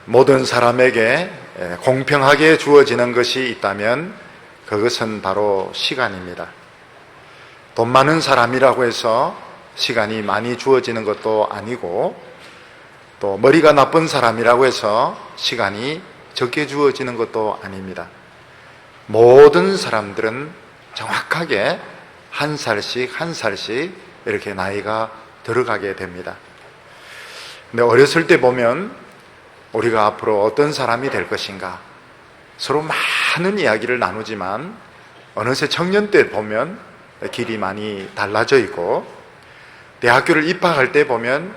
모든 사람에게 공평하게 주어지는 것이 있다면 그것은 바로 시간입니다. 돈 많은 사람이라고 해서 시간이 많이 주어지는 것도 아니고, 또 머리가 나쁜 사람이라고 해서 시간이 적게 주어지는 것도 아닙니다. 모든 사람들은 정확하게 한 살씩 한 살씩 이렇게 나이가 들어가게 됩니다. 근데 어렸을 때 보면 우리가 앞으로 어떤 사람이 될 것인가 서로 많은 이야기를 나누지만 어느새 청년 때 보면 길이 많이 달라져 있고, 대학교를 입학할 때 보면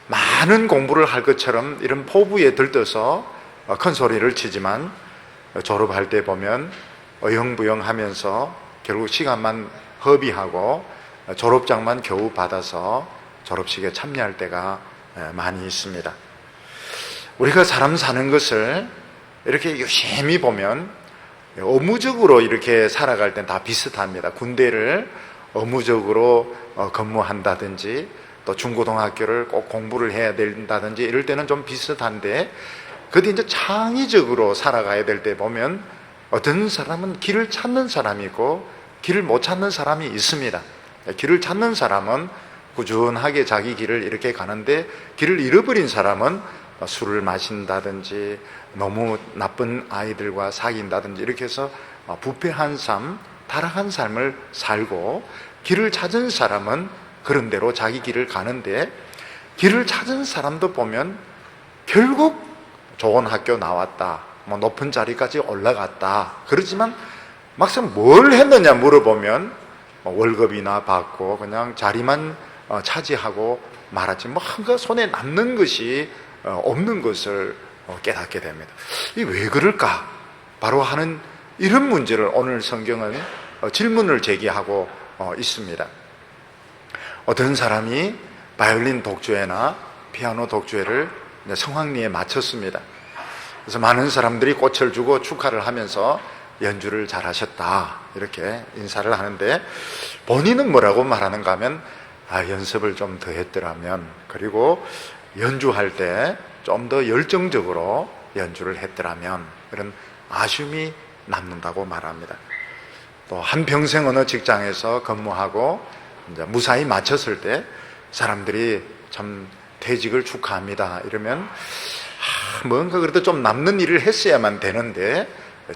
많은 공부를 할 것처럼 이런 포부에 들떠서 큰 소리를 치지만 졸업할 때 보면 어영부영 하면서 결국 시간만 허비하고 졸업장만 겨우 받아서 졸업식에 참여할 때가 많이 있습니다. 우리가 사람 사는 것을 이렇게 유심히 보면 의무적으로 이렇게 살아갈 땐 다 비슷합니다. 군대를 의무적으로 근무한다든지 또 중고등학교를 꼭 공부를 해야 된다든지 이럴 때는 좀 비슷한데, 그런데 이제 창의적으로 살아가야 될 때 보면 어떤 사람은 길을 찾는 사람이 있고 길을 못 찾는 사람이 있습니다. 길을 찾는 사람은 꾸준하게 자기 길을 이렇게 가는데, 길을 잃어버린 사람은 술을 마신다든지 너무 나쁜 아이들과 사귄다든지 이렇게 해서 부패한 삶, 타락한 삶을 살고, 길을 찾은 사람은 그런 대로 자기 길을 가는데, 길을 찾은 사람도 보면 결국 좋은 학교 나왔다, 뭐 높은 자리까지 올라갔다, 그러지만 막상 뭘 했느냐 물어보면 월급이나 받고 그냥 자리만 차지하고 말았지 뭐 한가 손에 남는 것이 없는 것을 깨닫게 됩니다. 이 왜 그럴까? 바로 하는 이런 문제를 오늘 성경은 질문을 제기하고 있습니다. 어떤 사람이 바이올린 독주회나 피아노 독주회를 성황리에 마쳤습니다. 그래서 많은 사람들이 꽃을 주고 축하를 하면서 연주를 잘하셨다 이렇게 인사를 하는데, 본인은 뭐라고 말하는가 하면 연습을 좀 더 했더라면, 그리고 연주할 때 좀 더 열정적으로 연주를 했더라면, 그런 아쉬움이 남는다고 말합니다. 또 한평생 어느 직장에서 근무하고 이제 무사히 마쳤을 때 사람들이 참 퇴직을 축하합니다 이러면 뭔가 그래도 좀 남는 일을 했어야만 되는데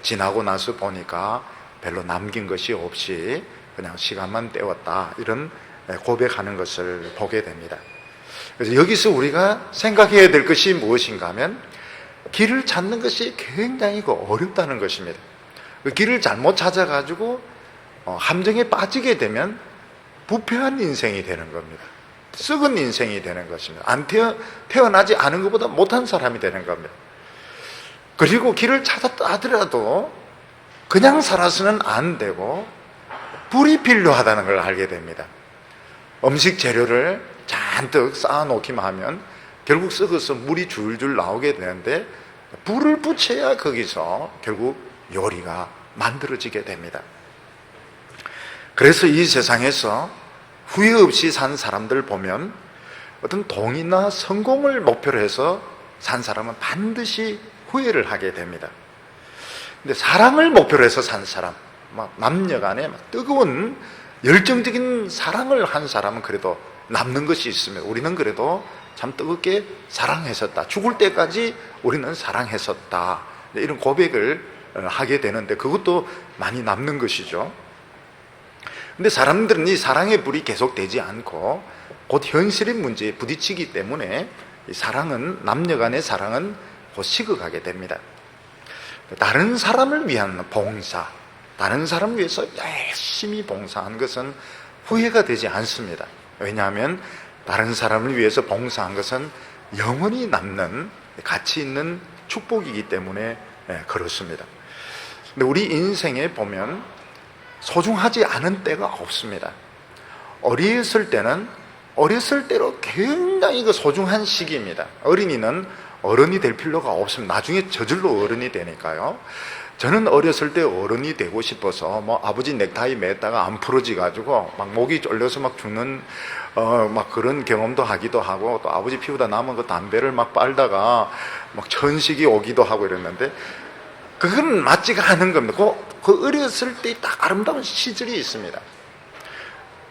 지나고 나서 보니까 별로 남긴 것이 없이 그냥 시간만 때웠다, 이런 고백하는 것을 보게 됩니다. 그래서 여기서 우리가 생각해야 될 것이 무엇인가 하면 길을 찾는 것이 굉장히 어렵다는 것입니다. 그 길을 잘못 찾아가지고 함정에 빠지게 되면 부패한 인생이 되는 겁니다. 썩은 인생이 되는 것입니다. 태어나지 않은 것보다 못한 사람이 되는 겁니다. 그리고 길을 찾았다 하더라도 그냥 살아서는 안 되고 불이 필요하다는 걸 알게 됩니다. 음식 재료를 잔뜩 쌓아놓기만 하면 결국 썩어서 물이 줄줄 나오게 되는데, 불을 붙여야 거기서 결국 요리가 만들어지게 됩니다. 그래서 이 세상에서 후회 없이 산 사람들 보면 어떤 돈이나 성공을 목표로 해서 산 사람은 반드시 후회를 하게 됩니다. 근데 사랑을 목표로 해서 산 사람, 남녀 간에 뜨거운 열정적인 사랑을 한 사람은 그래도 남는 것이 있으면, 우리는 그래도 참 뜨겁게 사랑했었다, 죽을 때까지 우리는 사랑했었다, 이런 고백을 하게 되는데 그것도 많이 남는 것이죠. 근데 사람들은 이 사랑의 불이 계속되지 않고 곧 현실의 문제에 부딪히기 때문에 이 사랑은, 남녀 간의 사랑은 곧 식어가게 됩니다. 다른 사람을 위한 봉사, 다른 사람을 위해서 열심히 봉사한 것은 후회가 되지 않습니다. 왜냐하면 다른 사람을 위해서 봉사한 것은 영원히 남는 가치 있는 축복이기 때문에 그렇습니다. 근데 우리 인생에 보면 소중하지 않은 때가 없습니다. 어렸을 때는 어렸을 때로 굉장히 소중한 시기입니다. 어린이는 어른이 될 필요가 없습니다. 나중에 저절로 어른이 되니까요. 저는 어렸을 때 어른이 되고 싶어서 뭐 아버지 넥타이 맸다가 안 풀어지 가지고 막 목이 졸려서 막 죽는 막 그런 경험도 하기도 하고, 또 아버지 피우다 남은 그 담배를 막 빨다가 막 천식이 오기도 하고 이랬는데, 그건 맞지가 않은 겁니다. 그 어렸을 때 딱 아름다운 시절이 있습니다.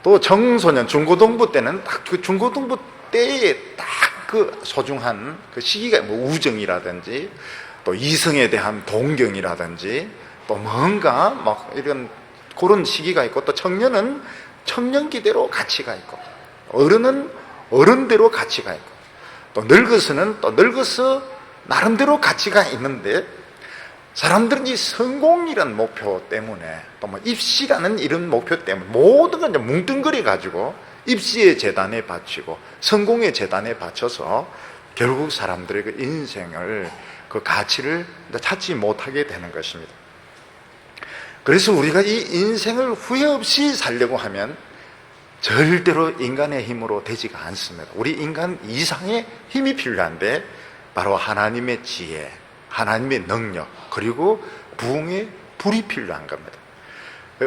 또 청소년, 중고등부 때는 딱 그 중고등부 때에 딱 그 소중한 그 시기가, 뭐 우정이라든지 또 이성에 대한 동경이라든지 또 뭔가 막 이런 그런 시기가 있고, 또 청년은 청년기대로 가치가 있고, 어른은 어른대로 가치가 있고, 또 늙어서는 또 늙어서 나름대로 가치가 있는데, 사람들은 이 성공이라는 목표 때문에, 또 뭐 입시라는 이런 목표 때문에 모든 걸 이제 뭉뚱그려 가지고 입시의 재단에 바치고 성공의 재단에 바쳐서 결국 사람들의 그 인생을, 그 가치를 찾지 못하게 되는 것입니다. 그래서 우리가 이 인생을 후회 없이 살려고 하면 절대로 인간의 힘으로 되지가 않습니다. 우리 인간 이상의 힘이 필요한데, 바로 하나님의 지혜, 하나님의 능력, 그리고 부흥의 불이 필요한 겁니다.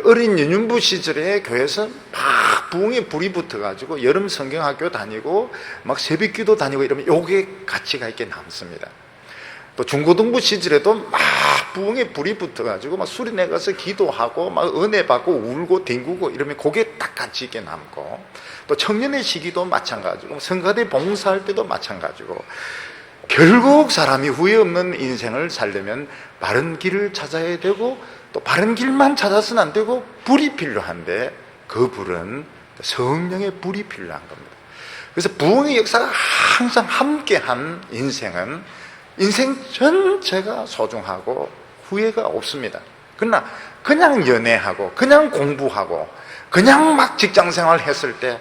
어린 유년부 시절에 교회에서 막 부흥의 불이 붙어가지고 여름 성경학교 다니고 막 새벽기도 다니고 이러면 요게 가치가 있게 남습니다. 또 중고등부 시절에도 막 부흥의 불이 붙어가지고 막 수련회 가서 기도하고 막 은혜 받고 울고 뒹구고 이러면 그게 딱 가치 있게 남고, 또 청년의 시기도 마찬가지고 성가대 봉사할 때도 마찬가지고, 결국 사람이 후회 없는 인생을 살려면 바른 길을 찾아야 되고, 또 바른 길만 찾아서는 안 되고 불이 필요한데, 그 불은 성령의 불이 필요한 겁니다. 그래서 부흥의 역사가 항상 함께한 인생은 인생 전체가 소중하고 후회가 없습니다. 그러나 그냥 연애하고 그냥 공부하고 그냥 막 직장생활 했을 때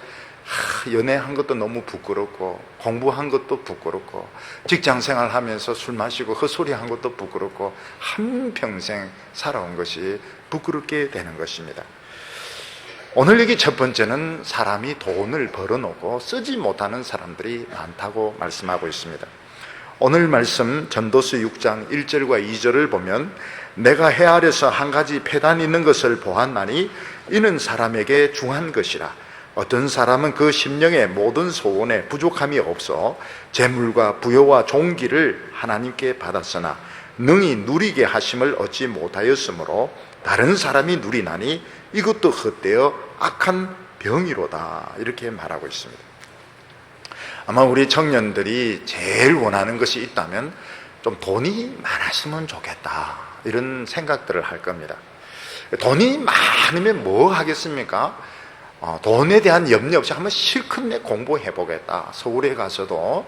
연애한 것도 너무 부끄럽고 공부한 것도 부끄럽고 직장생활 하면서 술 마시고 헛소리한 것도 부끄럽고 한평생 살아온 것이 부끄럽게 되는 것입니다. 오늘 얘기 첫 번째는 사람이 돈을 벌어놓고 쓰지 못하는 사람들이 많다고 말씀하고 있습니다. 오늘 말씀 전도서 6장 1절과 2절을 보면, 내가 해 아래서 한 가지 폐단 있는 것을 보았나니 이는 사람에게 중한 것이라. 어떤 사람은 그 심령의 모든 소원에 부족함이 없어 재물과 부요와 종기를 하나님께 받았으나 능히 누리게 하심을 얻지 못하였으므로 다른 사람이 누리나니 이것도 헛되어 악한 병이로다. 이렇게 말하고 있습니다. 아마 우리 청년들이 제일 원하는 것이 있다면 좀 돈이 많았으면 좋겠다, 이런 생각들을 할 겁니다. 돈이 많으면 뭐 하겠습니까? 돈에 대한 염려 없이 한번 실컷 내 공부해 보겠다. 서울에 가서도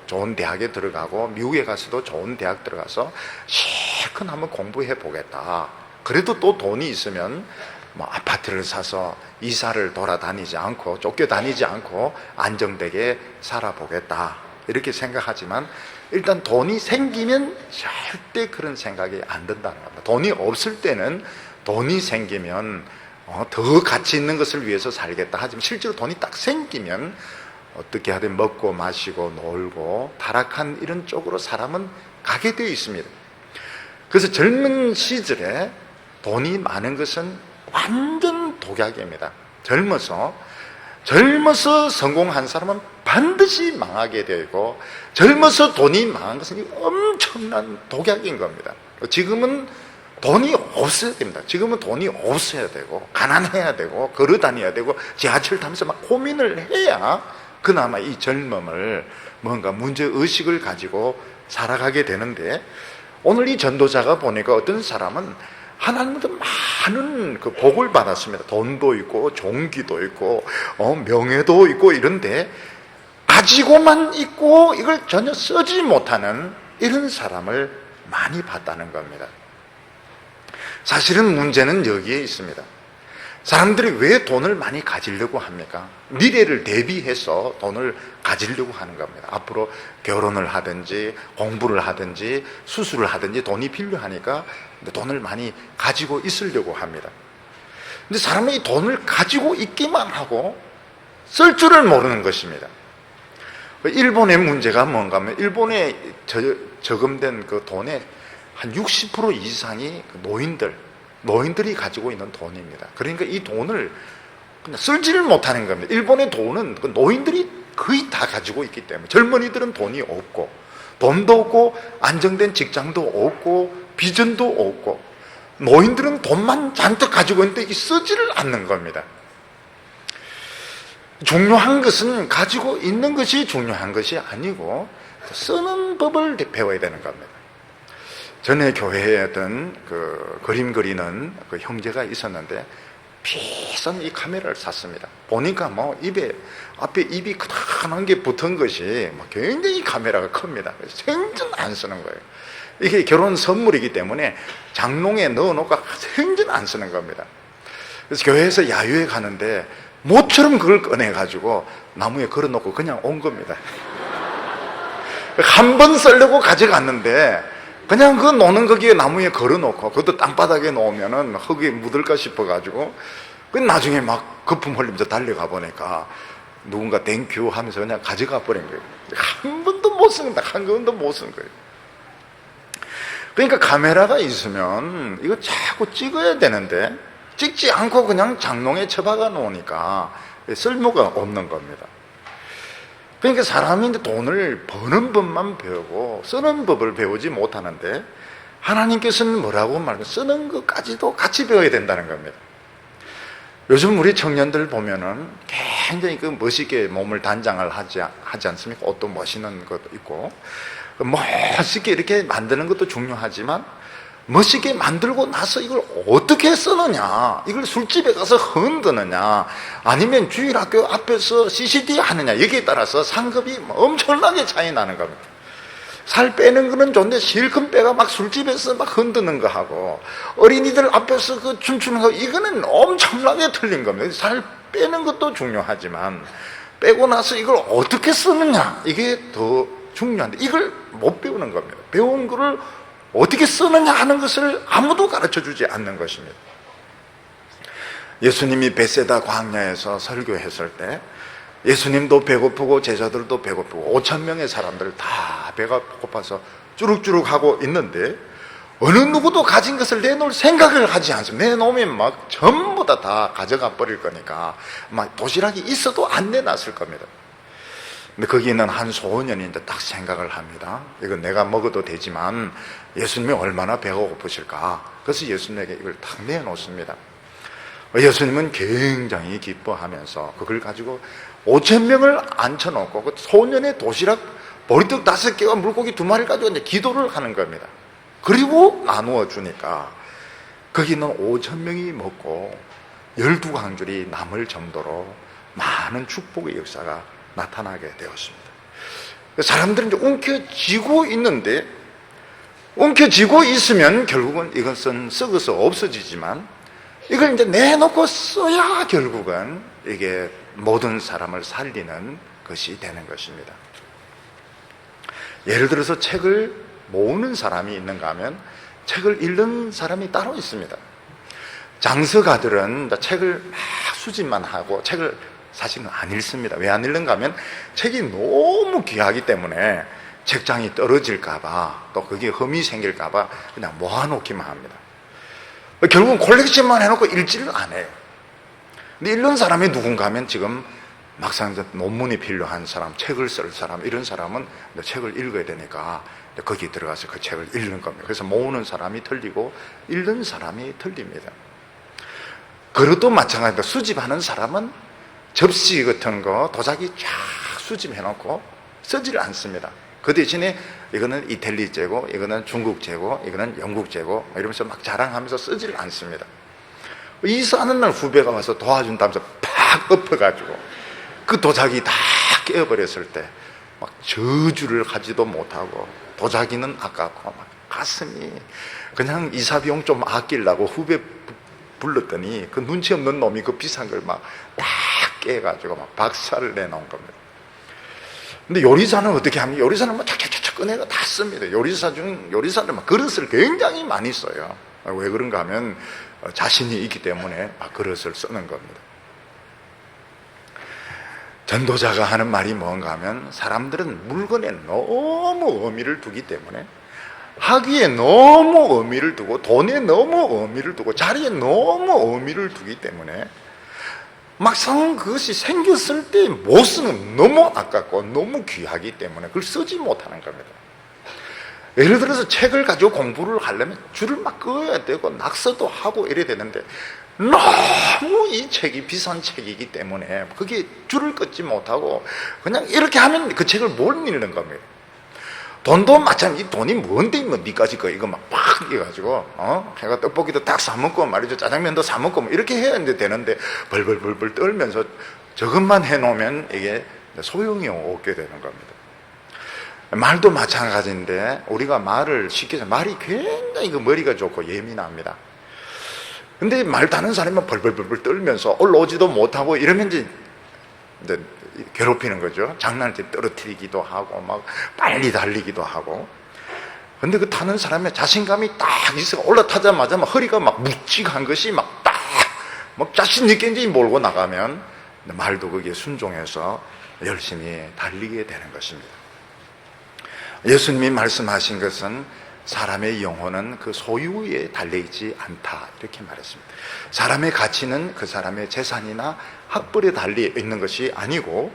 좋은 대학에 들어가고 미국에 가서도 좋은 대학 들어가서 실컷 한번 공부해 보겠다. 그래도 또 돈이 있으면 뭐 아파트를 사서 이사를 돌아다니지 않고 쫓겨다니지 않고 안정되게 살아보겠다, 이렇게 생각하지만, 일단 돈이 생기면 절대 그런 생각이 안 든다는 겁니다. 돈이 없을 때는 돈이 생기면 더 가치 있는 것을 위해서 살겠다 하지만, 실제로 돈이 딱 생기면 어떻게 하든 먹고 마시고 놀고 타락한 이런 쪽으로 사람은 가게 되어 있습니다. 그래서 젊은 시절에 돈이 많은 것은 완전 독약입니다. 젊어서 성공한 사람은 반드시 망하게 되고, 젊어서 돈이 망한 것은 엄청난 독약인 겁니다. 지금은 돈이 없어야 됩니다. 지금은 돈이 없어야 되고 가난해야 되고 걸어 다녀야 되고 지하철 타면서 막 고민을 해야 그나마 이 젊음을 뭔가 문제의식을 가지고 살아가게 되는데, 오늘 이 전도자가 보니까 어떤 사람은 하나님부터 많은 그 복을 받았습니다. 돈도 있고 종기도 있고 명예도 있고 이런데 가지고만 있고 이걸 전혀 쓰지 못하는 이런 사람을 많이 봤다는 겁니다. 사실은 문제는 여기에 있습니다. 사람들이 왜 돈을 많이 가지려고 합니까? 미래를 대비해서 돈을 가지려고 하는 겁니다. 앞으로 결혼을 하든지 공부를 하든지 수술을 하든지 돈이 필요하니까 돈을 많이 가지고 있으려고 합니다. 근데 사람이 이 돈을 가지고 있기만 하고 쓸 줄을 모르는 것입니다. 일본의 문제가 뭔가 하면, 일본에 저금된 그 돈의 한 60% 이상이 노인들이 가지고 있는 돈입니다. 그러니까 이 돈을 그냥 쓸지를 못하는 겁니다. 일본의 돈은 그 노인들이 거의 다 가지고 있기 때문에 젊은이들은 돈이 없고 돈도 없고 안정된 직장도 없고 비전도 없고 노인들은 돈만 잔뜩 가지고 있는데 이게 쓰지를 않는 겁니다. 중요한 것은 가지고 있는 것이 중요한 것이 아니고 쓰는 법을 배워야 되는 겁니다. 전에 교회에 어떤 그 그림 그리는 그 형제가 있었는데 비싼 이 카메라를 샀습니다. 보니까 뭐 앞에 입이 크다란 게 붙은 것이 굉장히 카메라가 큽니다. 생전 안 쓰는 거예요. 이게 결혼 선물이기 때문에 장롱에 넣어놓고 생전 안 쓰는 겁니다. 그래서 교회에서 야유회 가는데 모처럼 그걸 꺼내가지고 나무에 걸어놓고 그냥 온 겁니다. 한 번 쓰려고 가져갔는데 그냥 그 노는 거기에 나무에 걸어놓고 그것도 땅바닥에 놓으면은 흙이 묻을까 싶어가지고 그 나중에 막 거품 흘리면서 달려가 보니까 누군가 땡큐 하면서 그냥 가져가 버린 거예요. 한 번도 못 쓴다. 한 번도 못 쓴 거예요. 그러니까 카메라가 있으면 이거 자꾸 찍어야 되는데 찍지 않고 그냥 장롱에 처박아 놓으니까 쓸모가 없는 겁니다. 그러니까 사람이 돈을 버는 법만 배우고 쓰는 법을 배우지 못하는데 하나님께서는 뭐라고 말하면 쓰는 것까지도 같이 배워야 된다는 겁니다. 요즘 우리 청년들 보면은 굉장히 그 멋있게 몸을 단장을 하지 않습니까? 옷도 멋있는 것도 있고 멋있게 이렇게 만드는 것도 중요하지만 멋있게 만들고 나서 이걸 어떻게 쓰느냐, 이걸 술집에 가서 흔드느냐 아니면 주일학교 앞에서 CCD 하느냐, 여기에 따라서 상급이 엄청나게 차이 나는 겁니다. 살 빼는 거는 좋은데 실컷 빼가 막 술집에서 막 흔드는 거 하고 어린이들 앞에서 그 춤추는 거, 이거는 엄청나게 틀린 겁니다. 살 빼는 것도 중요하지만 빼고 나서 이걸 어떻게 쓰느냐, 이게 더 중요한데 이걸 못 배우는 겁니다. 배운 거를 어떻게 쓰느냐 하는 것을 아무도 가르쳐주지 않는 것입니다. 예수님이 베세다 광야에서 설교했을 때 예수님도 배고프고 제자들도 배고프고 5,000명의 사람들 다 배가 고파서 쭈룩쭈룩 하고 있는데 어느 누구도 가진 것을 내놓을 생각을 하지 않습니다. 내놓으면 막 전부 다 가져가 버릴 거니까 막 도시락이 있어도 안 내놨을 겁니다. 근데 거기 있는 한 소년이 이제 딱 생각을 합니다. 이건 내가 먹어도 되지만 예수님이 얼마나 배가 고프실까. 그래서 예수님에게 이걸 딱 내놓습니다. 예수님은 굉장히 기뻐하면서 그걸 가지고 5,000명을 앉혀놓고 그 소년의 도시락 보리떡 5개와 물고기 2마리를 가지고 이제 기도를 하는 겁니다. 그리고 나누어 주니까 거기 있는 5,000명이 먹고 12광줄이 남을 정도로 많은 축복의 역사가 나타나게 되었습니다. 사람들은 이제 움켜쥐고 있는데, 움켜쥐고 있으면 결국은 이것은 썩어서 없어지지만 이걸 이제 내놓고 써야 결국은 이게 모든 사람을 살리는 것이 되는 것입니다. 예를 들어서 책을 모으는 사람이 있는가 하면 책을 읽는 사람이 따로 있습니다. 장서가들은 책을 막 수집만 하고 책을 사실은 안 읽습니다. 왜 안 읽는가 하면 책이 너무 귀하기 때문에 책장이 떨어질까봐 또 거기에 흠이 생길까봐 그냥 모아놓기만 합니다. 결국은 콜렉션만 해놓고 읽지를 안 해요. 근데 읽는 사람이 누군가 하면 지금 막상 논문이 필요한 사람, 책을 쓸 사람, 이런 사람은 책을 읽어야 되니까 거기 들어가서 그 책을 읽는 겁니다. 그래서 모으는 사람이 틀리고 읽는 사람이 틀립니다. 그것도 마찬가지입니다. 수집하는 사람은 접시 같은 거 도자기 쫙 수집해놓고 쓰지를 않습니다. 그 대신에 이거는 이탈리 재고, 이거는 중국 재고, 이거는 영국 재고 이러면서 막 자랑하면서 쓰지를 않습니다. 이사하는 날 후배가 와서 도와준다면서 팍 엎어가지고 그 도자기 다 깨어버렸을 때 막 저주를 하지도 못하고 도자기는 아깝고 막 가슴이 그냥 이사비용 좀 아끼려고 후배 불렀더니 그 눈치 없는 놈이 그 비싼 걸 막 다 깨가지고 막 박살을 내놓은 겁니다. 근데 요리사는 어떻게 하면 요리사는 막 착착착 꺼내가 다 씁니다. 요리사는 막 그릇을 굉장히 많이 써요. 왜 그런가 하면 자신이 있기 때문에 막 그릇을 쓰는 겁니다. 전도자가 하는 말이 뭔가 하면 사람들은 물건에 너무 의미를 두기 때문에 하기에 너무 의미를 두고, 돈에 너무 의미를 두고, 자리에 너무 의미를 두기 때문에 막상 그것이 생겼을 때 못 쓰는, 너무 아깝고 너무 귀하기 때문에 그걸 쓰지 못하는 겁니다. 예를 들어서 책을 가지고 공부를 하려면 줄을 막 그어야 되고 낙서도 하고 이래야 되는데, 너무 이 책이 비싼 책이기 때문에 그게 줄을 끊지 못하고 그냥 이렇게 하면 그 책을 못 읽는 겁니다. 돈도 마찬가지. 이 돈이 뭔데 뭐 니까지 거 이거 막팍 해가지고 해가 떡볶이도 딱 사먹고 말이죠, 짜장면도 사먹고 뭐 이렇게 해야 되는데 벌벌벌벌 떨면서 저것만 해놓으면 이게 소용이 없게 되는 겁니다. 말도 마찬가지인데, 우리가 말을 쉽게 해서 말이 굉장히 그 머리가 좋고 예민합니다. 근데 말 타는 사람은 벌벌벌벌 떨면서 올라오지도 못하고 이러면 이제 괴롭히는 거죠. 장난을 떨어뜨리기도 하고 막 빨리 달리기도 하고. 근데 그 타는 사람의 자신감이 딱 있어 올라타자마자 막 허리가 막 묵직한 것이 막 자신 있게 이제 몰고 나가면 말도 거기에 순종해서 열심히 달리게 되는 것입니다. 예수님이 말씀하신 것은 사람의 영혼은 그 소유에 달려있지 않다, 이렇게 말했습니다. 사람의 가치는 그 사람의 재산이나 학벌에 달려있는 것이 아니고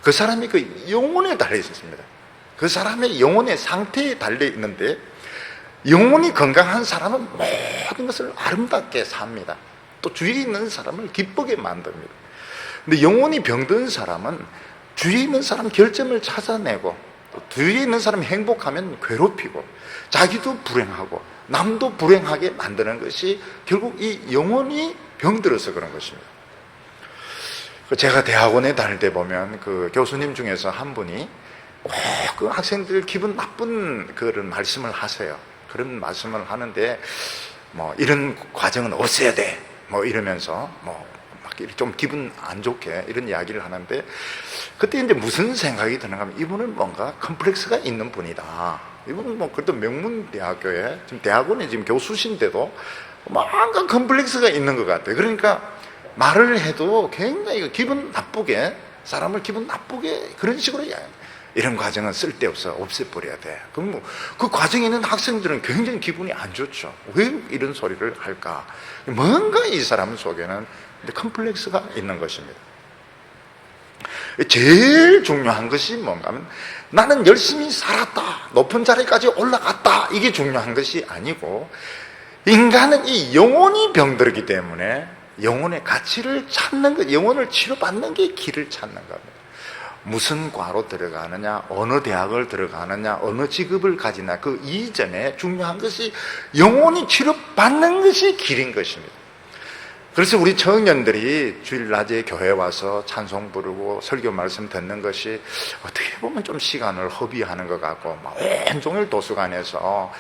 그 사람이 그 영혼에 달려있습니다. 그 사람의 영혼의 상태에 달려있는데, 영혼이 건강한 사람은 모든 것을 아름답게 삽니다. 또 주위에 있는 사람을 기쁘게 만듭니다. 근데 영혼이 병든 사람은 주위에 있는 사람 결점을 찾아내고, 뒤에 있는 사람이 행복하면 괴롭히고, 자기도 불행하고 남도 불행하게 만드는 것이 결국 이 영혼이 병들어서 그런 것입니다. 제가 대학원에 다닐 때 보면 그 교수님 중에서 한 분이 꼭 그 학생들 기분 나쁜 그런 말씀을 하세요. 그런 말씀을 하는데, 뭐 이런 과정은 없애야 돼, 뭐 이러면서 좀 기분 안 좋게 이런 이야기를 하는데, 그때 이제 무슨 생각이 드는가 하면, 이분은 뭔가 컴플렉스가 있는 분이다. 이분은 뭐 그래도 명문대학교에 지금 대학원에 지금 교수신데도 뭔가 컴플렉스가 있는 것 같아요. 그러니까 말을 해도 굉장히 기분 나쁘게, 사람을 기분 나쁘게 그런 식으로 이런 과정은 쓸데없어, 없애버려야 돼. 그럼 뭐 그 과정에 있는 학생들은 굉장히 기분이 안 좋죠. 왜 이런 소리를 할까? 뭔가 이 사람 속에는 컴플렉스가 있는 것입니다. 제일 중요한 것이 뭔가 하면, 나는 열심히 살았다, 높은 자리까지 올라갔다, 이게 중요한 것이 아니고, 인간은 이 영혼이 병들기 때문에 영혼의 가치를 찾는 것, 영혼을 치료받는 게 길을 찾는 겁니다. 무슨 과로 들어가느냐, 어느 대학을 들어가느냐, 어느 직업을 가지냐, 그 이전에 중요한 것이 영혼이 치료받는 것이 길인 것입니다. 그래서 우리 청년들이 주일 낮에 교회 와서 찬송 부르고 설교 말씀 듣는 것이 어떻게 보면 좀 시간을 허비하는 것 같고, 온종일 도서관에서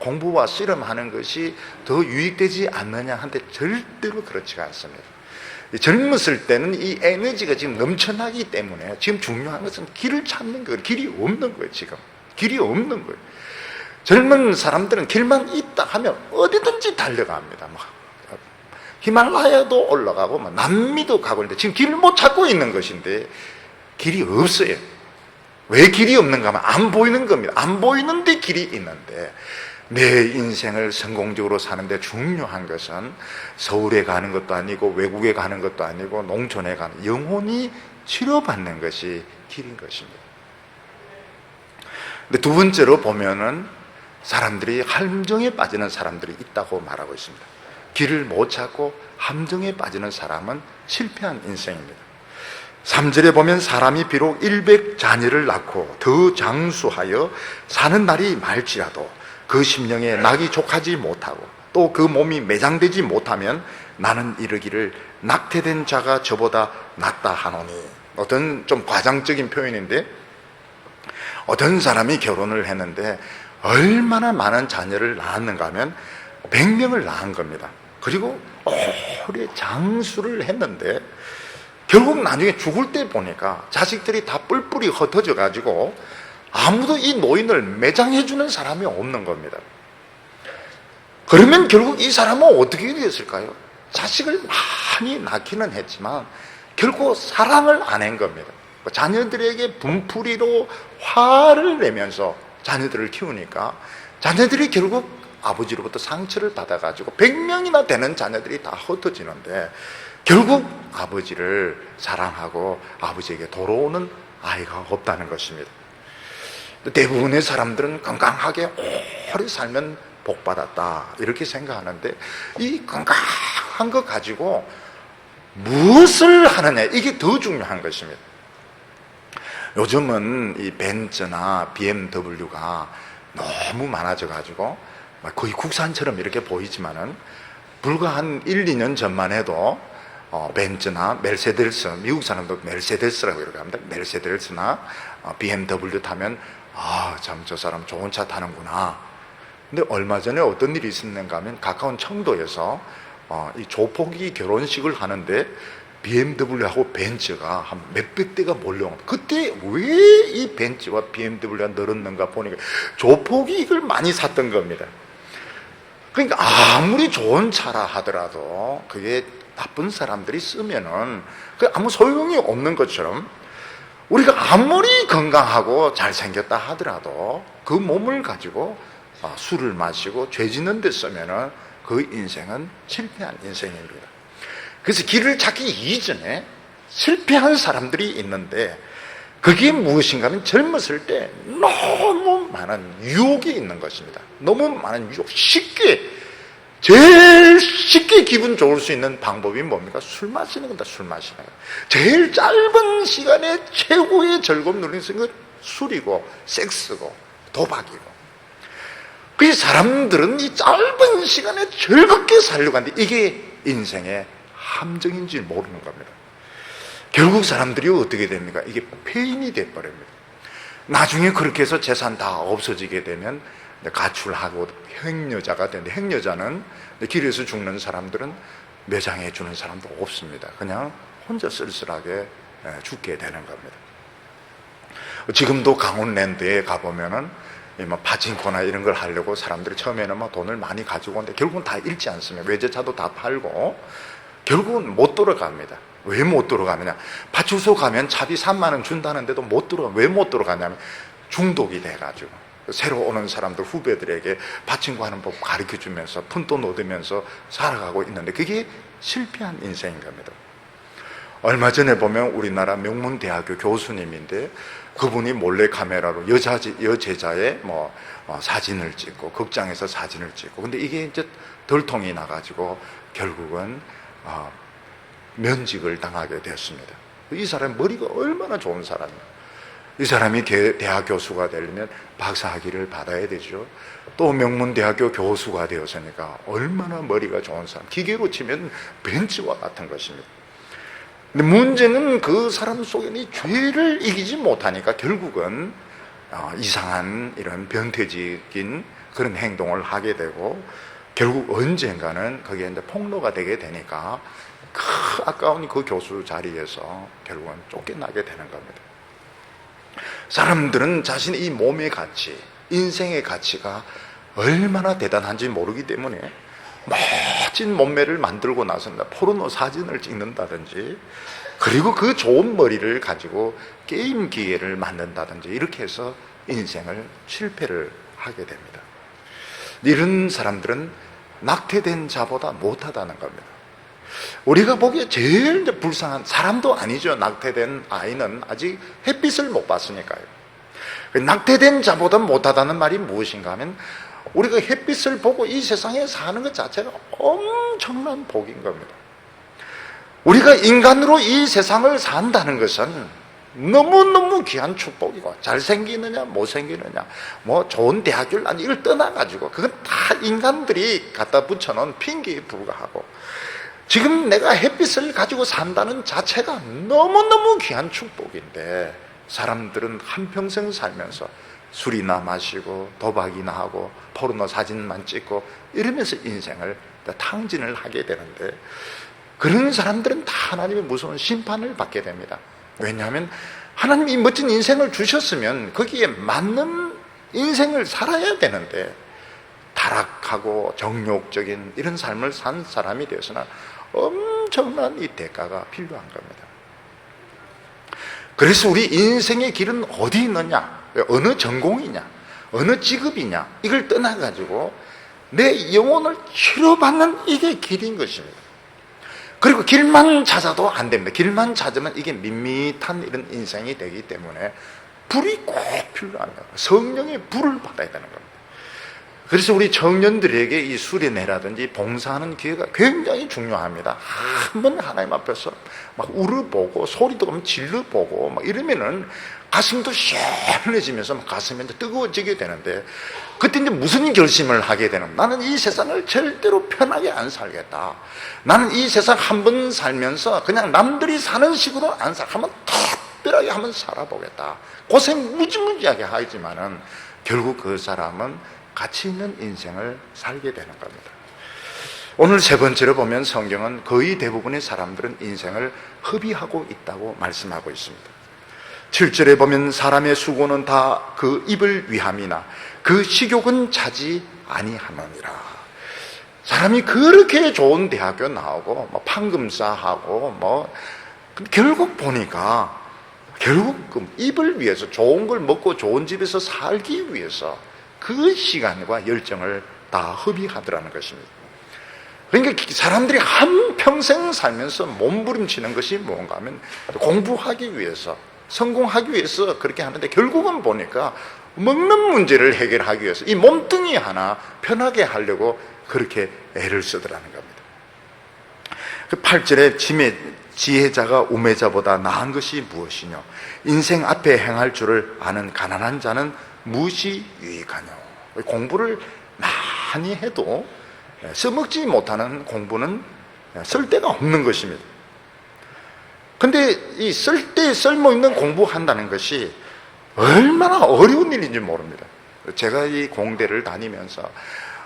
공부와 씨름하는 것이 더 유익되지 않느냐 하는데, 절대로 그렇지가 않습니다. 젊었을 때는 이 에너지가 지금 넘쳐나기 때문에 지금 중요한 것은 길을 찾는 거예요. 길이 없는 거예요. 지금 길이 없는 거예요. 젊은 사람들은 길만 있다 하면 어디든지 달려갑니다. 히말라야도 올라가고 남미도 가고 있는데 지금 길을 못 찾고 있는 것인데, 길이 없어요. 왜 길이 없는가 하면 안 보이는 겁니다. 안 보이는데 길이 있는데, 내 인생을 성공적으로 사는데 중요한 것은 서울에 가는 것도 아니고 외국에 가는 것도 아니고 농촌에 가는, 영혼이 치료받는 것이 길인 것입니다. 근데 두 번째로 보면은 사람들이 함정에 빠지는 사람들이 있다고 말하고 있습니다. 길을 못 찾고 함정에 빠지는 사람은 실패한 인생입니다. 3절에 보면, 사람이 비록 100자녀를 낳고 더 장수하여 사는 날이 말지라도 그 심령에 낙이 족하지 못하고 또 그 몸이 매장되지 못하면 나는 이르기를 낙태된 자가 저보다 낫다 하노니. 어떤 좀 과장적인 표현인데, 어떤 사람이 결혼을 했는데 얼마나 많은 자녀를 낳았는가 하면 100명을 낳은 겁니다. 그리고 오래 장수를 했는데 결국 나중에 죽을 때 보니까 자식들이 다 뿔뿔이 흩어져 가지고 아무도 이 노인을 매장해주는 사람이 없는 겁니다. 그러면 결국 이 사람은 어떻게 됐을까요? 자식을 많이 낳기는 했지만 결코 사랑을 안 한 겁니다. 자녀들에게 분풀이로 화를 내면서 자녀들을 키우니까 자녀들이 결국 아버지로부터 상처를 받아가지고 100명이나 되는 자녀들이 다 흩어지는데 결국 아버지를 사랑하고 아버지에게 돌아오는 아이가 없다는 것입니다. 대부분의 사람들은 건강하게 오래 살면 복받았다 이렇게 생각하는데 이 건강한 거 가지고 무엇을 하느냐 이게 더 중요한 것입니다. 요즘은 이 벤츠나 BMW가 너무 많아져 가지고 거의 국산처럼 이렇게 보이지만은 불과 한 1, 2년 전만 해도 벤츠나 메르세데스, 미국 사람도 메르세데스라고 이렇게 합니다. 메르세데스나 BMW 타면 참 저 사람 좋은 차 타는구나. 근데 얼마 전에 어떤 일이 있었는가 하면 가까운 청도에서 이 조폭이 결혼식을 하는데 BMW하고 벤츠가 한 몇백 대가 몰려옵니다. 그때 왜 이 벤츠와 BMW가 늘었는가 보니까 조폭이 이걸 많이 샀던 겁니다. 그러니까 아무리 좋은 차라 하더라도 그게 나쁜 사람들이 쓰면은 아무 소용이 없는 것처럼 우리가 아무리 건강하고 잘생겼다 하더라도 그 몸을 가지고 술을 마시고 죄 짓는 데 쓰면은 그 인생은 실패한 인생입니다. 그래서 길을 찾기 이전에 실패한 사람들이 있는데 그게 무엇인가 하면 젊었을 때 너무 많은 유혹이 있는 것입니다. 너무 많은 유혹, 제일 쉽게 기분 좋을 수 있는 방법이 뭡니까? 술 마시는 겁니다. 술 마시는 거. 제일 짧은 시간에 최고의 즐거움 누리는 것은 술이고 섹스고 도박이고. 그래서 사람들은 이 짧은 시간에 즐겁게 살려고 하는데 이게 인생의 함정인지 모르는 겁니다. 결국 사람들이 어떻게 됩니까? 이게 폐인이 돼버립니다. 나중에 그렇게 해서 재산 다 없어지게 되면 가출하고 행여자가 되는데 행여자는 길에서 죽는 사람들은 매장해 주는 사람도 없습니다. 그냥 혼자 쓸쓸하게 죽게 되는 겁니다. 지금도 강원랜드에 가보면은 파친코나 이런 걸 하려고 사람들이 처음에는 돈을 많이 가지고 오는데 결국은 다 잃지 않습니다. 외제차도 다 팔고 결국은 못 돌아갑니다. 왜 못 돌아가느냐? 파출소 가면 차비 3만 원 준다는데도 못 돌아가. 왜 못 돌아가냐면 중독이 돼가지고 새로 오는 사람들 후배들에게 파친코 하는 법 가르쳐주면서 푼돈 얻으면서 살아가고 있는데 그게 실패한 인생인 겁니다. 얼마 전에 보면 우리나라 명문대학교 교수님인데 그분이 몰래 카메라로 여제자의 사진을 찍고 극장에서 사진을 찍고 근데 이게 이제 덜통이 나가지고 결국은 면직을 당하게 됐습니다. 이 사람 머리가 얼마나 좋은 사람이에요. 이 사람이 대학 교수가 되려면 박사학위를 받아야 되죠. 또 명문대학교 교수가 되었으니까 얼마나 머리가 좋은 사람. 기계로 치면 벤츠와 같은 것입니다. 근데 문제는 그 사람 속에는 이 죄를 이기지 못하니까 결국은 이상한 이런 변태적인 그런 행동을 하게 되고 결국 언젠가는 그게 이제 폭로가 되게 되니까 그 아까운 그 교수 자리에서 결국은 쫓겨나게 되는 겁니다. 사람들은 자신의 이 몸의 가치, 인생의 가치가 얼마나 대단한지 모르기 때문에 멋진 몸매를 만들고 나서는 포르노 사진을 찍는다든지 그리고 그 좋은 머리를 가지고 게임 기계를 만든다든지 이렇게 해서 인생을 실패를 하게 됩니다. 이런 사람들은 낙태된 자보다 못하다는 겁니다. 우리가 보기에 제일 불쌍한 사람도 아니죠. 낙태된 아이는 아직 햇빛을 못 봤으니까요. 낙태된 자보다 못하다는 말이 무엇인가 하면 우리가 햇빛을 보고 이 세상에 사는 것 자체가 엄청난 복인 겁니다. 우리가 인간으로 이 세상을 산다는 것은 너무너무 귀한 축복이고 잘생기느냐 못생기느냐 좋은 대학교를 난 이걸 떠나가지고 그건 다 인간들이 갖다 붙여놓은 핑계에 불과하고 지금 내가 햇빛을 가지고 산다는 자체가 너무너무 귀한 축복인데 사람들은 한평생 살면서 술이나 마시고 도박이나 하고 포르노 사진만 찍고 이러면서 인생을 탕진을 하게 되는데 그런 사람들은 다 하나님의 무서운 심판을 받게 됩니다. 왜냐하면 하나님이 멋진 인생을 주셨으면 거기에 맞는 인생을 살아야 되는데 타락하고 정욕적인 이런 삶을 산 사람이 되어서는 엄청난 이 대가가 필요한 겁니다. 그래서 우리 인생의 길은 어디 있느냐? 어느 전공이냐? 어느 직업이냐 이걸 떠나가지고 내 영혼을 치료받는 이게 길인 것입니다. 그리고 길만 찾아도 안 됩니다. 길만 찾으면 이게 밋밋한 이런 인생이 되기 때문에 불이 꼭 필요합니다. 성령의 불을 받아야 되는 겁니다. 그래서 우리 청년들에게 이 수련회라든지 봉사하는 기회가 굉장히 중요합니다. 한번 하나님 앞에서 막 울어보고 소리도 좀 질러보고 막 이러면은 가슴도 시원해지면서 막 가슴이 이제 뜨거워지게 되는데, 그때 이제 무슨 결심을 하게 되는, 나는 이 세상을 절대로 편하게 안 살겠다. 나는 이 세상 한 번 살면서 그냥 남들이 사는 식으로 안 살, 한번 특별하게 한번 살아보겠다. 고생 무지무지하게 하지만은 결국 그 사람은 가치 있는 인생을 살게 되는 겁니다. 오늘 세 번째로 보면 성경은 거의 대부분의 사람들은 인생을 허비하고 있다고 말씀하고 있습니다. 7절에 보면 사람의 수고는 다 그 입을 위함이나 그 식욕은 차지 아니하느니라. 사람이 그렇게 좋은 대학교 나오고 뭐 판금사하고 뭐 결국 보니까 결국 입을 위해서, 좋은 걸 먹고 좋은 집에서 살기 위해서 그 시간과 열정을 다 허비하더라는 것입니다. 그러니까 사람들이 한평생 살면서 몸부림치는 것이 뭔가 하면 공부하기 위해서, 성공하기 위해서 그렇게 하는데, 결국은 보니까 먹는 문제를 해결하기 위해서 이 몸뚱이 하나 편하게 하려고 그렇게 애를 쓰더라는 겁니다. 그 8절에 지혜자가 우매자보다 나은 것이 무엇이뇨? 인생 앞에 행할 줄을 아는 가난한 자는 무엇이 유익하뇨? 공부를 많이 해도 써먹지 못하는 공부는 쓸데가 없는 것입니다. 근데 이 쓸모있는 공부한다는 것이 얼마나 어려운 일인지 모릅니다. 제가 이 공대를 다니면서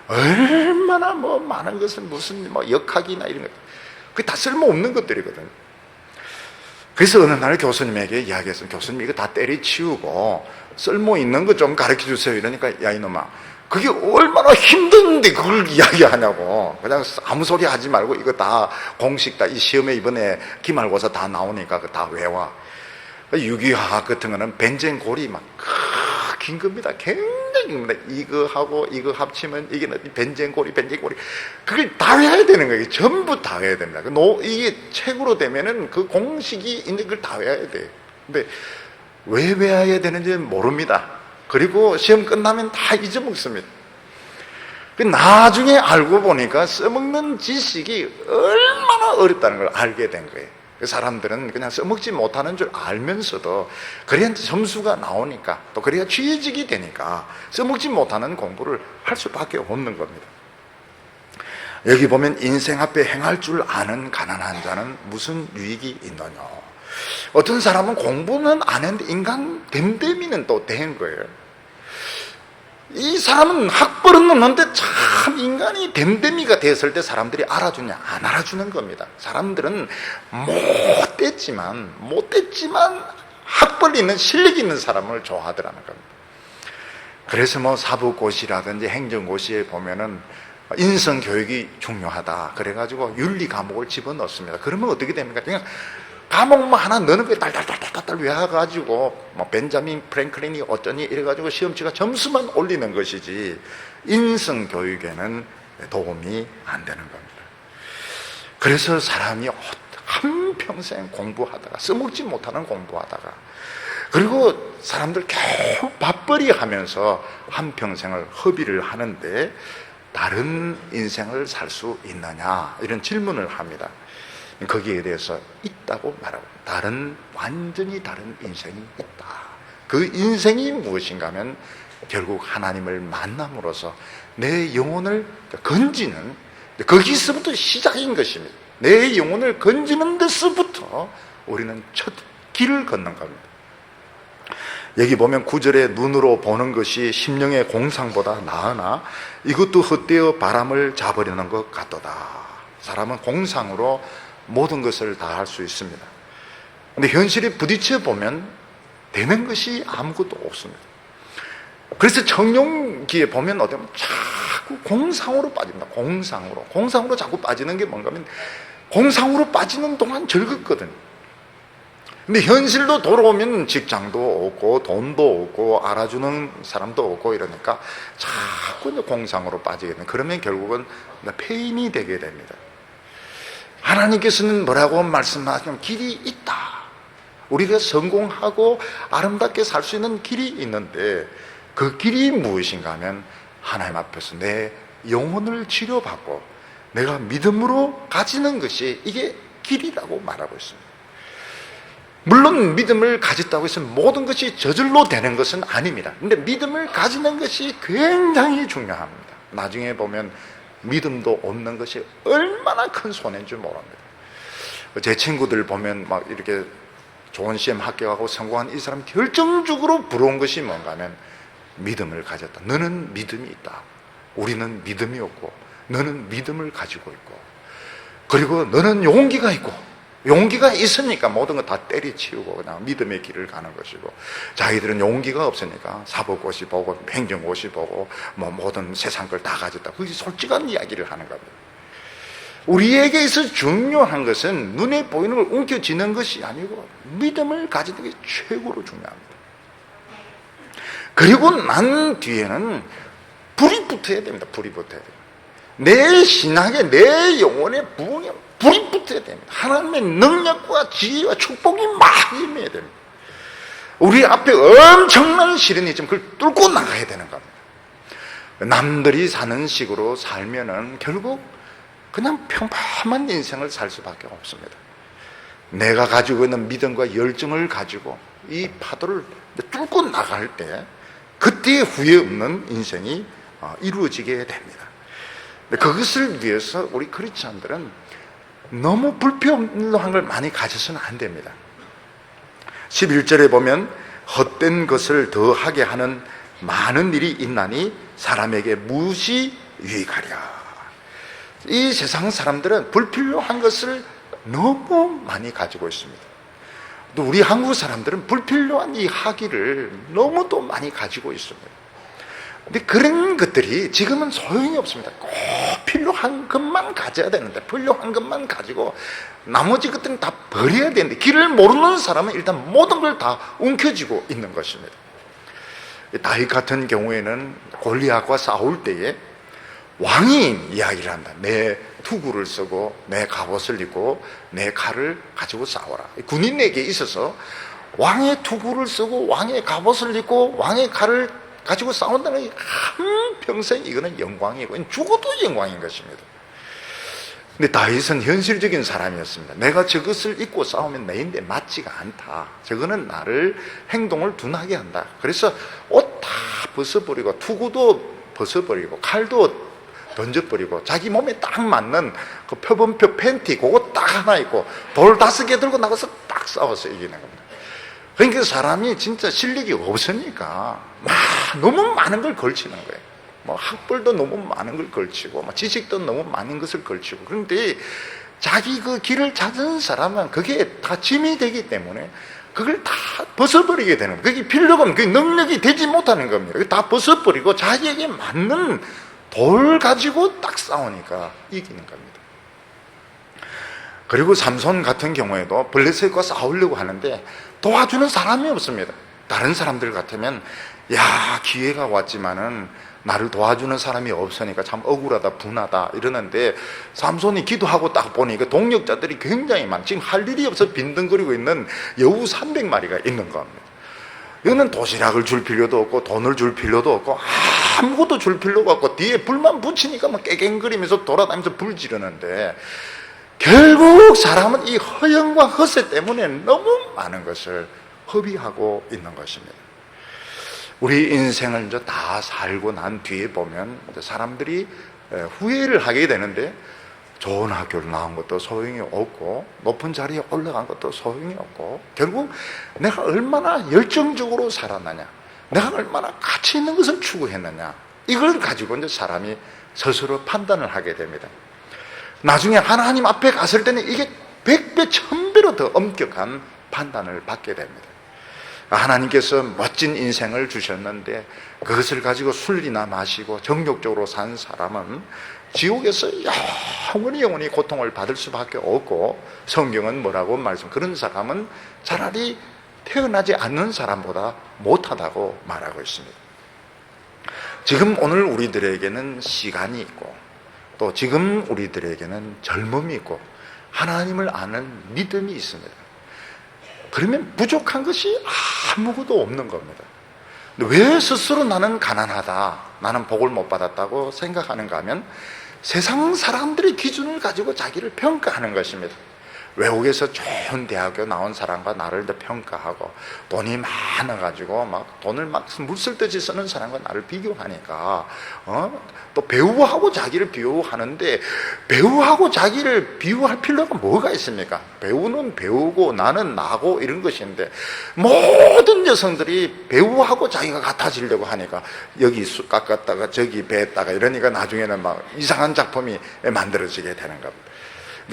얼마나 뭐 많은 것은 무슨 뭐 역학이나 이런 것, 그게 다 쓸모없는 것들이거든요. 그래서 어느 날 교수님에게 이야기했어요. 교수님, 이거 다 때려치우고 쓸모있는 거 좀 가르쳐 주세요. 이러니까, 야 이놈아, 그게 얼마나 힘든데 그걸 이야기하냐고. 그냥 아무 소리 하지 말고 이거 다 공식 다 이 시험에 이번에 기말고사 다 나오니까 그거 다 외워. 유기화학 같은 거는 벤젠골이 막 긴 겁니다. 굉장히 깁니다. 이거하고 이거 합치면 이게 벤젠골이 그걸 다 외워야 되는 거예요. 전부 다 외워야 됩니다. 이게 책으로 되면은 그 공식이 있는 걸 다 외워야 돼요. 근데 왜 외워야 되는지 모릅니다. 그리고 시험 끝나면 다 잊어먹습니다. 나중에 알고 보니까 써먹는 지식이 얼마나 어렵다는 걸 알게 된 거예요. 그 사람들은 그냥 써먹지 못하는 줄 알면서도 그래야 점수가 나오니까, 또 그래야 취직이 되니까 써먹지 못하는 공부를 할 수밖에 없는 겁니다. 여기 보면 인생 앞에 행할 줄 아는 가난한 자는 무슨 유익이 있느냐. 어떤 사람은 공부는 안 했는데 인간 됨됨이는 또 된 거예요. 이 사람은 학벌은 없는데 참 인간이 됨됨이가 됐을 때 사람들이 알아주냐, 안 알아주는 겁니다. 사람들은 못됐지만 학벌 있는, 실력 있는 사람을 좋아하더라는 겁니다. 그래서 뭐 사법고시라든지 행정고시에 보면은 인성교육이 중요하다 그래가지고 윤리 과목을 집어넣습니다. 그러면 어떻게 됩니까? 그냥 과목만 하나 넣는 거에 딸딸딸딸 외워가지고 뭐 벤자민 프랭클린이 어쩌니 이래가지고 시험치가 점수만 올리는 것이지 인성교육에는 도움이 안 되는 겁니다. 그래서 사람이 한평생 공부하다가, 써먹지 못하는 공부하다가, 그리고 사람들 겨우 밥벌이 하면서 한평생을 허비를 하는데 다른 인생을 살 수 있느냐, 이런 질문을 합니다. 거기에 대해서 있다고 말하고, 완전히 다른 인생이 있다. 그 인생이 무엇인가 하면 결국 하나님을 만남으로써 내 영혼을 건지는, 거기서부터 시작인 것입니다. 내 영혼을 건지는 데서부터 우리는 첫 길을 걷는 겁니다. 여기 보면 9절에 눈으로 보는 것이 심령의 공상보다 나으나 이것도 헛되어 바람을 잡으려는 것 같도다. 사람은 공상으로 모든 것을 다 할 수 있습니다. 근데 현실에 부딪혀 보면 되는 것이 아무것도 없습니다. 그래서 청룡기에 보면 어쩌면 자꾸 공상으로 빠집니다. 공상으로 자꾸 빠지는 게 뭔가 하면, 공상으로 빠지는 동안 즐겁거든요. 근데 현실로 돌아오면 직장도 없고 돈도 없고 알아주는 사람도 없고 이러니까 자꾸 이제 공상으로 빠지게 되는, 그러면 결국은 폐인이 되게 됩니다. 하나님께서는 뭐라고 말씀하시면 길이 있다. 우리가 성공하고 아름답게 살 수 있는 길이 있는데 그 길이 무엇인가 하면 하나님 앞에서 내 영혼을 치료받고 내가 믿음으로 가지는 것이 이게 길이라고 말하고 있습니다. 물론 믿음을 가졌다고 해서 모든 것이 저절로 되는 것은 아닙니다. 근데 믿음을 가지는 것이 굉장히 중요합니다. 나중에 보면 믿음도 없는 것이 얼마나 큰 손해인 줄 모릅니다. 제 친구들 보면 막 이렇게 좋은 시험 합격하고 성공한 이 사람 결정적으로 부러운 것이 뭔가 하면 믿음을 가졌다. 너는 믿음이 있다. 우리는 믿음이 없고 너는 믿음을 가지고 있고, 그리고 너는 용기가 있고, 용기가 있으니까 모든 거 다 때리치우고 그냥 믿음의 길을 가는 것이고, 자기들은 용기가 없으니까 사법고시 보고 행정고시 보고 뭐 모든 세상 걸 다 가졌다. 그게 솔직한 이야기를 하는 겁니다. 우리에게 있어 중요한 것은 눈에 보이는 걸 움켜쥐는 것이 아니고 믿음을 가지는 게 최고로 중요합니다. 그리고 난 뒤에는 불이 붙어야 됩니다. 불이 붙어야 됩니다. 내 신앙에, 내 영혼의 부흥에 불이 붙어야 됩니다. 하나님의 능력과 지혜와 축복이 막 임해야 됩니다. 우리 앞에 엄청난 시련이 있지만 그걸 뚫고 나가야 되는 겁니다. 남들이 사는 식으로 살면은 결국 그냥 평범한 인생을 살 수밖에 없습니다. 내가 가지고 있는 믿음과 열정을 가지고 이 파도를 뚫고 나갈 때 그때 후회 없는 인생이 이루어지게 됩니다. 그것을 위해서 우리 크리스찬들은 너무 불필요한 걸 많이 가져서는 안 됩니다. 11절에 보면 헛된 것을 더하게 하는 많은 일이 있나니 사람에게 무엇이 유익하랴. 이 세상 사람들은 불필요한 것을 너무 많이 가지고 있습니다. 또 우리 한국 사람들은 불필요한 이 학위를 너무도 많이 가지고 있습니다. 근데 그런 것들이 지금은 소용이 없습니다. 꼭 필요한 것만 가져야 되는데, 필요한 것만 가지고 나머지 것들은 다 버려야 되는데, 길을 모르는 사람은 일단 모든 걸 다 움켜쥐고 있는 것입니다. 다윗 같은 경우에는 골리앗과 싸울 때에 왕이 이야기를 한다. 내 투구를 쓰고 내 갑옷을 입고 내 칼을 가지고 싸워라. 군인에게 있어서 왕의 투구를 쓰고 왕의 갑옷을 입고 왕의 칼을 가지고 싸운다는 게 한평생 이거는 영광이고 죽어도 영광인 것입니다. 근데 다윗은 현실적인 사람이었습니다. 내가 저것을 입고 싸우면 내인데 맞지가 않다. 저거는 나를 행동을 둔하게 한다. 그래서 옷 다 벗어버리고 투구도 벗어버리고 칼도 던져버리고 자기 몸에 딱 맞는 그 표범표 팬티 그거 딱 하나 입고 돌 5개 들고 나가서 딱 싸워서 이기는 겁니다. 그러니까 사람이 진짜 실력이 없으니까 막 너무 많은 걸 걸치는 거예요. 뭐 학벌도 너무 많은 걸 걸치고 뭐 지식도 너무 많은 것을 걸치고, 그런데 자기 그 길을 찾은 사람은 그게 다 짐이 되기 때문에 그걸 다 벗어버리게 되는 거예요. 그게 필요가 없는, 그게 능력이 되지 못하는 겁니다. 다 벗어버리고 자기에게 맞는 돌 가지고 딱 싸우니까 이기는 겁니다. 그리고 삼손 같은 경우에도 블레셋과 싸우려고 하는데 도와주는 사람이 없습니다. 다른 사람들 같으면 야, 기회가 왔지만은 나를 도와주는 사람이 없으니까 참 억울하다, 분하다 이러는데, 삼손이 기도하고 딱 보니까 동력자들이 굉장히 많아. 지금 할 일이 없어 빈둥거리고 있는 여우 300마리가 있는 겁니다. 이거는 도시락을 줄 필요도 없고 돈을 줄 필요도 없고 아무것도 줄 필요가 없고 뒤에 불만 붙이니까 막 깨갱거리면서 돌아다니면서 불 지르는데, 결국 사람은 이 허영과 허세 때문에 너무 많은 것을 허비하고 있는 것입니다. 우리 인생을 이제 다 살고 난 뒤에 보면 사람들이 후회를 하게 되는데, 좋은 학교를 나온 것도 소용이 없고 높은 자리에 올라간 것도 소용이 없고, 결국 내가 얼마나 열정적으로 살았느냐, 내가 얼마나 가치 있는 것을 추구했느냐, 이걸 가지고 이제 사람이 스스로 판단을 하게 됩니다. 나중에 하나님 앞에 갔을 때는 이게 100배, 1000배로 더 엄격한 판단을 받게 됩니다. 하나님께서 멋진 인생을 주셨는데 그것을 가지고 술이나 마시고 정욕적으로 산 사람은 지옥에서 영원히 고통을 받을 수밖에 없고, 성경은 뭐라고 그런 사람은 차라리 태어나지 않는 사람보다 못하다고 말하고 있습니다. 지금 오늘 우리들에게는 시간이 있고, 또 지금 우리들에게는 젊음이 있고 하나님을 아는 믿음이 있습니다. 그러면 부족한 것이 아무것도 없는 겁니다. 왜 스스로 나는 가난하다, 나는 복을 못 받았다고 생각하는가 하면 세상 사람들의 기준을 가지고 자기를 평가하는 것입니다. 외국에서 좋은 대학교 나온 사람과 나를 더 평가하고, 돈이 많아가지고 막 돈을 막 물쓸듯이 쓰는 사람과 나를 비교하니까 또 배우하고 자기를 비교하는데, 배우하고 자기를 비교할 필요가 뭐가 있습니까? 배우는 배우고 나는 나고 이런 것인데, 모든 여성들이 배우하고 자기가 같아지려고 하니까 여기 수 깎았다가 저기 배했다가 이러니까 나중에는 막 이상한 작품이 만들어지게 되는 겁니다.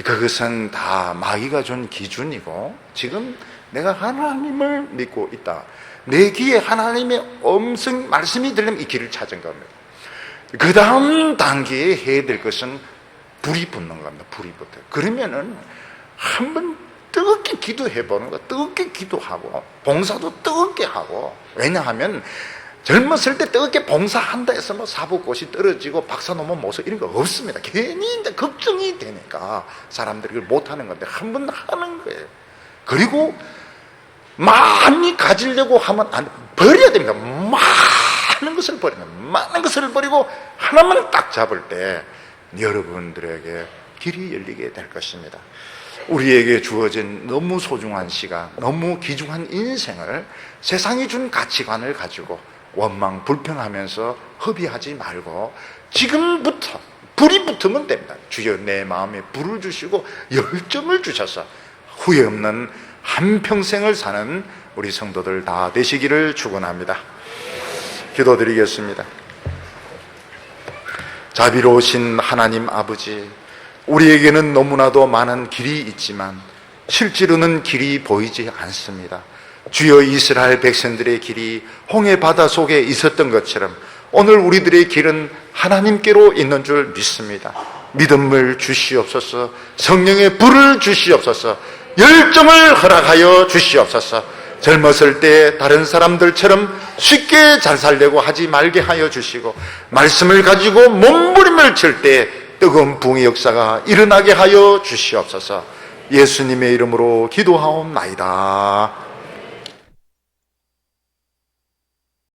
그것은 다 마귀가 준 기준이고, 지금 내가 하나님을 믿고 있다, 내 귀에 하나님의 말씀이 들리면 이 길을 찾은 겁니다. 그 다음 단계에 해야 될 것은 불이 붙는 겁니다. 불이 붙어요. 그러면은 한번 뜨겁게 기도해 보는 거, 뜨겁게 기도하고 봉사도 뜨겁게 하고. 왜냐하면 젊었을 때 뜨겁게 봉사한다 해서 뭐 사법고시 떨어지고 박사 논문 못 써 이런 거 없습니다. 괜히 이제 걱정이 되니까 사람들이 그걸 못하는 건데 한 번 하는 거예요. 그리고 많이 가지려고 하면 버려야 됩니다. 많은 것을 버리고 하나만 딱 잡을 때 여러분들에게 길이 열리게 될 것입니다. 우리에게 주어진 너무 소중한 시간, 너무 귀중한 인생을 세상이 준 가치관을 가지고 원망, 불평하면서 허비하지 말고 지금부터 불이 붙으면 됩니다. 주여 내 마음에 불을 주시고 열정을 주셔서 후회 없는 한평생을 사는 우리 성도들 다 되시기를 축원합니다. 기도드리겠습니다. 자비로우신 하나님 아버지, 우리에게는 너무나도 많은 길이 있지만 실제로는 길이 보이지 않습니다. 주여, 이스라엘 백성들의 길이 홍해 바다 속에 있었던 것처럼 오늘 우리들의 길은 하나님께로 있는 줄 믿습니다. 믿음을 주시옵소서, 성령의 불을 주시옵소서, 열정을 허락하여 주시옵소서. 젊었을 때 다른 사람들처럼 쉽게 잘 살려고 하지 말게 하여 주시고, 말씀을 가지고 몸부림을 칠 때 뜨거운 붕의 역사가 일어나게 하여 주시옵소서. 예수님의 이름으로 기도하옵나이다.